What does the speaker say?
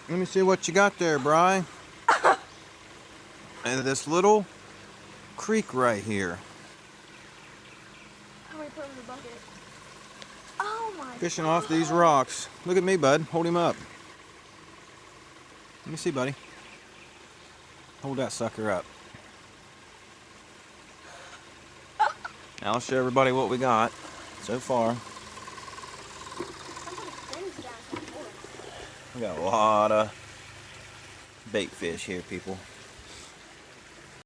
Let me see what you got there, Bri. And this little creek right here. How many put in the bucket? Oh my Fishing God. off these rocks. Look at me, bud. Hold him up. Let me see, buddy. Hold that sucker up. Now I'll show everybody what we got so far. We got a lot of bait fish here, people.